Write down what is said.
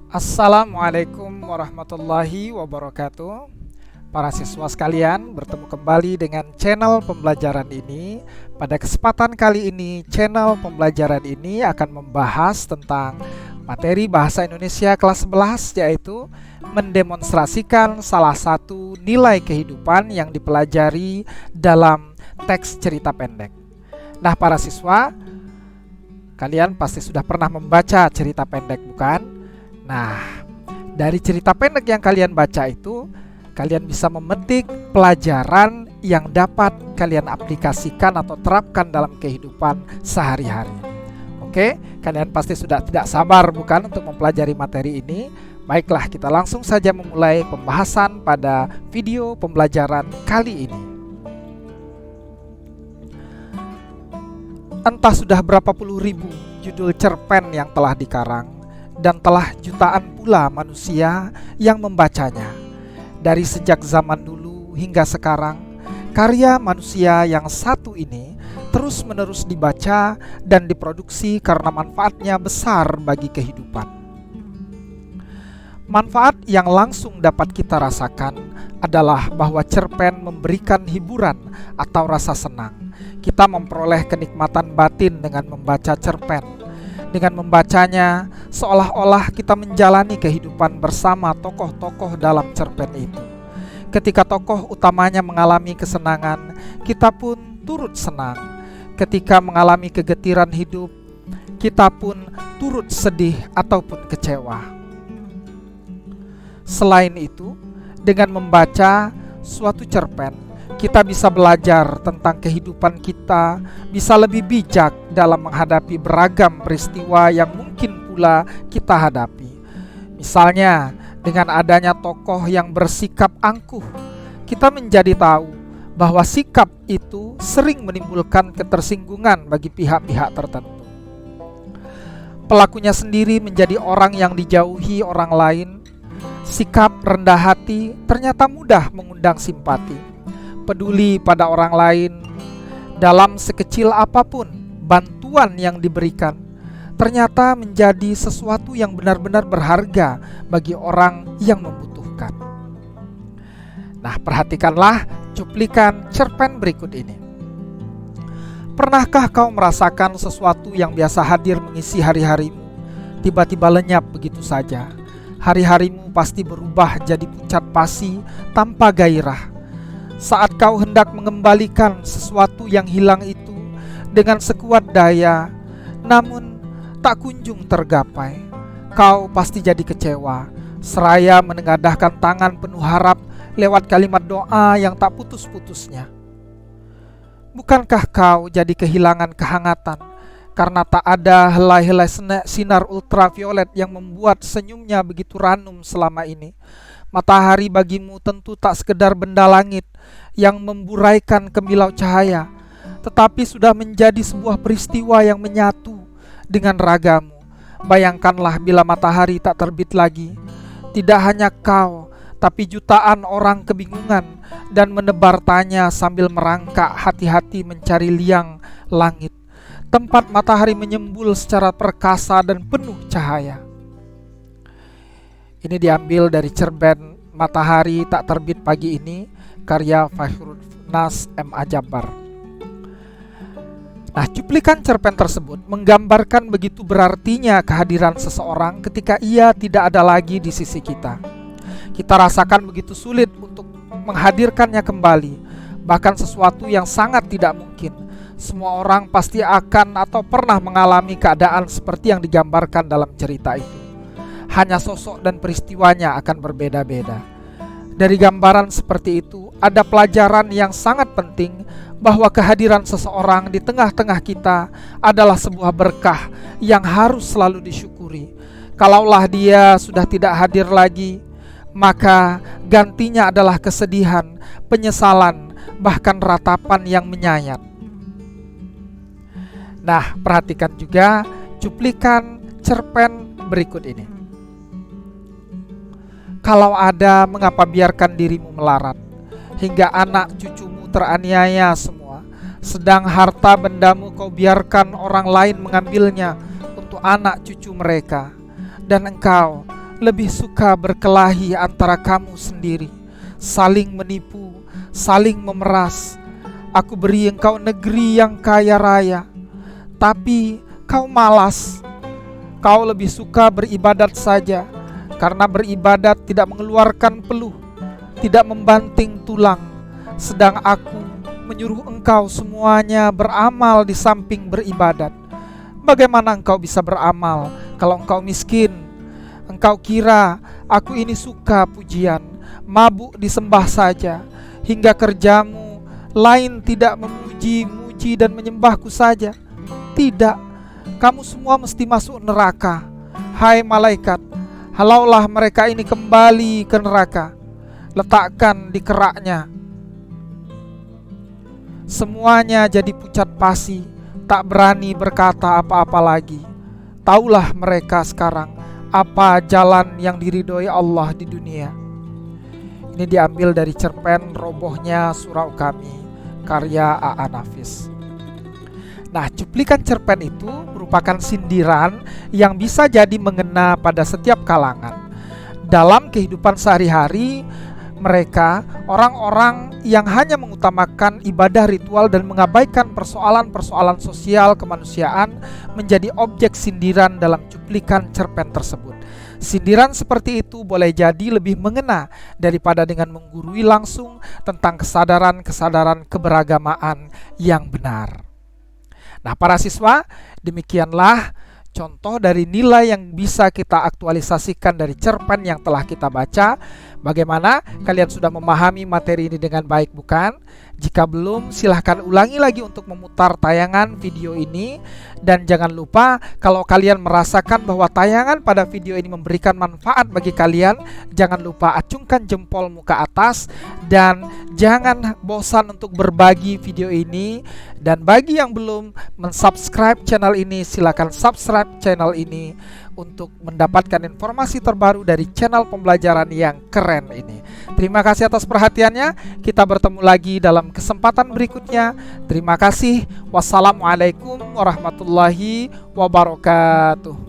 Assalamualaikum warahmatullahi wabarakatuh. Para siswa sekalian, bertemu kembali dengan channel pembelajaran ini. Pada kesempatan kali ini, channel pembelajaran ini akan membahas tentang materi Bahasa Indonesia kelas 11, yaitu mendemonstrasikan salah satu nilai kehidupan yang dipelajari dalam teks cerita pendek. Nah, para siswa, kalian pasti sudah pernah membaca cerita pendek, bukan? Nah, dari cerita pendek yang kalian baca itu, kalian bisa memetik pelajaran yang dapat kalian aplikasikan atau terapkan dalam kehidupan sehari-hari. Oke, kalian pasti sudah tidak sabar, bukan, untuk mempelajari materi ini? Baiklah, kita langsung saja memulai pembahasan pada video pembelajaran kali ini. Entah sudah berapa puluh ribu judul cerpen yang telah dikarang, dan telah jutaan pula manusia yang membacanya. Dari sejak zaman dulu hingga sekarang, karya manusia yang satu ini terus-menerus dibaca dan diproduksi karena manfaatnya besar bagi kehidupan. Manfaat yang langsung dapat kita rasakan adalah bahwa cerpen memberikan hiburan atau rasa senang. Kita memperoleh kenikmatan batin dengan membaca cerpen. Dengan membacanya, seolah-olah kita menjalani kehidupan bersama tokoh-tokoh dalam cerpen itu. Ketika tokoh utamanya mengalami kesenangan, kita pun turut senang. Ketika mengalami kegetiran hidup, kita pun turut sedih ataupun kecewa. Selain itu, dengan membaca suatu cerpen, kita bisa belajar tentang kehidupan kita, bisa lebih bijak dalam menghadapi beragam peristiwa yang mungkin pula kita hadapi. Misalnya, dengan adanya tokoh yang bersikap angkuh, kita menjadi tahu bahwa sikap itu sering menimbulkan ketersinggungan bagi pihak-pihak tertentu. Pelakunya sendiri menjadi orang yang dijauhi orang lain. Sikap rendah hati ternyata mudah mengundang simpati. Peduli pada orang lain, dalam sekecil apapun bantuan yang diberikan, ternyata menjadi sesuatu yang benar-benar berharga bagi orang yang membutuhkan. Nah, perhatikanlah cuplikan cerpen berikut ini. Pernahkah kau merasakan sesuatu yang biasa hadir mengisi hari-harimu, tiba-tiba lenyap begitu saja? Hari-harimu pasti berubah jadi pucat pasi tanpa gairah. Saat kau hendak mengembalikan sesuatu yang hilang itu dengan sekuat daya, namun tak kunjung tergapai, kau pasti jadi kecewa, seraya menengadahkan tangan penuh harap lewat kalimat doa yang tak putus-putusnya. Bukankah kau jadi kehilangan kehangatan karena tak ada helai-helai sinar ultraviolet yang membuat senyumnya begitu ranum selama ini? Matahari bagimu tentu tak sekedar benda langit yang memburaikan kemilau cahaya, tetapi sudah menjadi sebuah peristiwa yang menyatu dengan ragamu. Bayangkanlah bila matahari tak terbit lagi. Tidak hanya kau, tapi jutaan orang kebingungan dan menebar tanya sambil merangkak hati-hati mencari liang langit, tempat matahari menyembul secara perkasa dan penuh cahaya. Ini diambil dari cerpen Matahari Tak Terbit Pagi Ini, karya Fahrudnas M.A. Jabbar. Nah, cuplikan cerpen tersebut menggambarkan begitu berartinya kehadiran seseorang ketika ia tidak ada lagi di sisi kita. Kita rasakan begitu sulit untuk menghadirkannya kembali, bahkan sesuatu yang sangat tidak mungkin. Semua orang pasti akan atau pernah mengalami keadaan seperti yang digambarkan dalam cerita itu. Hanya sosok dan peristiwanya akan berbeda-beda. Dari gambaran seperti itu, ada pelajaran yang sangat penting bahwa kehadiran seseorang di tengah-tengah kita adalah sebuah berkah yang harus selalu disyukuri. Kalaulah dia sudah tidak hadir lagi, maka gantinya adalah kesedihan, penyesalan, bahkan ratapan yang menyayat. Nah, perhatikan juga cuplikan cerpen berikut ini. Kalau ada, mengapa biarkan dirimu melarat, hingga anak cucumu teraniaya semua, sedang harta bendamu kau biarkan orang lain mengambilnya untuk anak cucu mereka. Dan engkau lebih suka berkelahi antara kamu sendiri, saling menipu, saling memeras. Aku beri engkau negeri yang kaya raya, tapi kau malas. Kau lebih suka beribadat saja, karena beribadat tidak mengeluarkan peluh, tidak membanting tulang. Sedang aku menyuruh engkau semuanya beramal di samping beribadat. Bagaimana engkau bisa beramal kalau engkau miskin? Engkau kira aku ini suka pujian, mabuk disembah saja, hingga kerjamu lain tidak memuji-muji dan menyembahku saja? Tidak, kamu semua mesti masuk neraka. Hai malaikat, halaulah mereka ini kembali ke neraka, letakkan di keraknya. Semuanya jadi pucat pasi, tak berani berkata apa-apa lagi. Taulah mereka sekarang apa jalan yang diridhoi Allah di dunia. Ini diambil dari cerpen Robohnya Surau Kami, karya A.A. Nafis. Nah, cuplikan cerpen itu merupakan sindiran yang bisa jadi mengena pada setiap kalangan. Dalam kehidupan sehari-hari, mereka, orang-orang yang hanya mengutamakan ibadah ritual dan mengabaikan persoalan-persoalan sosial kemanusiaan, menjadi objek sindiran dalam cuplikan cerpen tersebut. Sindiran seperti itu boleh jadi lebih mengena daripada dengan menggurui langsung tentang kesadaran-kesadaran keberagamaan yang benar. Nah, para siswa, demikianlah contoh dari nilai yang bisa kita aktualisasikan dari cerpen yang telah kita baca. Bagaimana? Kalian sudah memahami materi ini dengan baik, bukan? Jika belum, silahkan ulangi lagi untuk memutar tayangan video ini. Dan jangan lupa, kalau kalian merasakan bahwa tayangan pada video ini memberikan manfaat bagi kalian, jangan lupa acungkan jempolmu ke atas. Dan jangan bosan untuk berbagi video ini. Dan bagi yang belum mensubscribe channel ini, silakan subscribe channel ini untuk mendapatkan informasi terbaru dari channel pembelajaran yang keren ini. Terima kasih atas perhatiannya. Kita bertemu lagi dalam kesempatan berikutnya. Terima kasih. Wassalamualaikum warahmatullahi wabarakatuh.